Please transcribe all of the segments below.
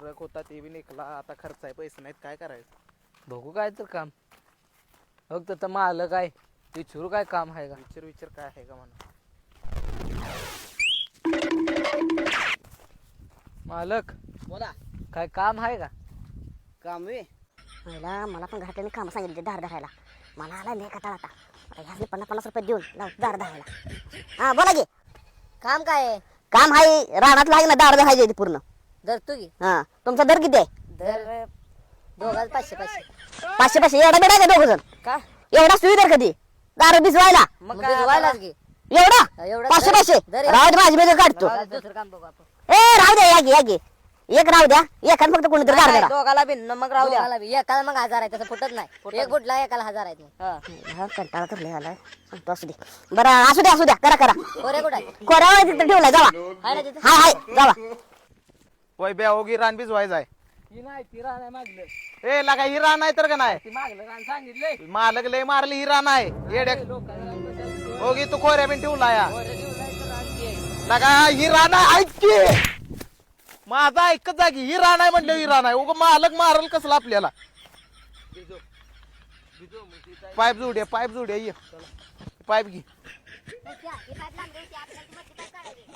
Truck होता ते बी निघला, आता खर्च आहे, पैसे नाहीत, काय करायचं? बघू काय तर काम. फक्त तर मालक काय विचारू काय काम आहे का? विचार काय आहे का म्हणा. मालक बोला. काय काम आहे का? काम वे मला पण घरातल्यानी काम सांगितले दार धरायला. मला आला लय कटाळा आता. ह्यासनी 50-50 रुपये देऊन दार धरायला. हा बोला की. काम काय आहे? काम आहे रानातलं आहे ना, दार धरायचे ते पूर्ण. धरतो की. हा तुमचा दर किती आहे? दर दोघात 500 500 एवढा बेडा का दोघ जण? का एवढा सुविधा कधी दार भिजवायला मग भिजवायलाच घे. एवढा एवढं 500 दर- राहू दे, माझी बेजर काढतो. दुसरं काम बघू आपण. ए राहू द्या, या गे एक राहू द्या, एखाद फक्त कोणीतरी दार धरा. दोघाला बिन मग राहू द्या. एकाला मग 1000 आहे, तसं फुटत नाही. एक फुटला एकाला 1000 आहेत मग. हा कंटाळा तर लय आलाय. सांगतो असू दे. बरं असू द्या करा. कोऱ्या कुठं आहे? कोरावा तिथं ठेवला जावा. आहे ना तिथं? हाय जावा. होय बे होगी रान भिजवायचं आहे. ही नाही ती राहणार मागलं. ए लागा ही रान आहे तर का नाही? ती मागलं रान सांगितलंय. मालक लय मारली, ही रान आहे येड्या. होगी तू खोऱ्या बिन ठेवला या लागा, ही रान आहे, ऐक की माझा ऐकत जागी, ही रान आहे म्हणलं, ही रान आहे. उगा मालक मारल कसला आपल्याला. पाईप जोड्या ये पाईप घे.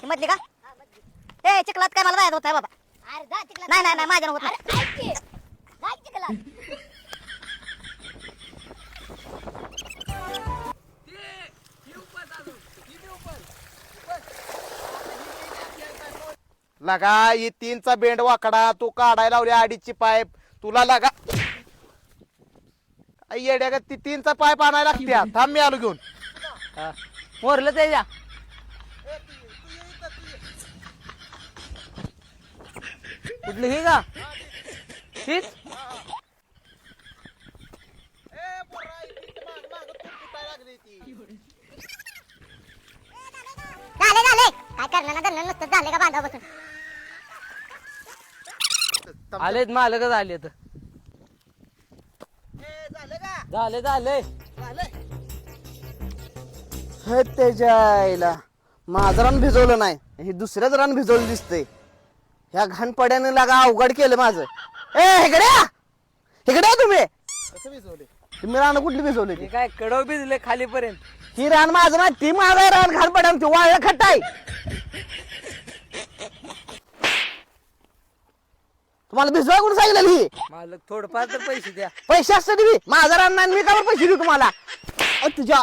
म्हटली का? ए चिखलात काय मला जायचं होत बाबा. नाही माझ्या होत नाही. लगा ही 3चा बेंड वाकडा तू काढायला लावली, 2.5ची पाईप तुला लागा. येड्या का, ती 3चा पाईप आणायला लागते. थांब मी आलो घेऊन. मोरलं त्याच्या कुठली ही का? हीच झाले काय करणार ना नुसतं झाले का बांधा बसून. आलेत मालकच आलेत. झाले हे त्याच्या आईला माझं रान भिजवलं नाही, हे दुसऱ्याच रान भिजवलं दिसतंय. ह्या घाणपड्याने लागा अवघड केलं माझं. इकडे या तुम्ही. तुम्ही रान कुठली भिजवली? हे काय कडव भिजले खालीपर्यंत. ही रान माझं ना, ती माझं रान घाणपड्यान वाळलं खट्ट आहे. तुम्हाला भिजवा कोण सांगितलं? ही मालक थोडंफार तर पैसे द्या. पैसे असतात तुम्ही माझं रान नाही, मी का पैसे देऊ तुम्हाला? तुझ्या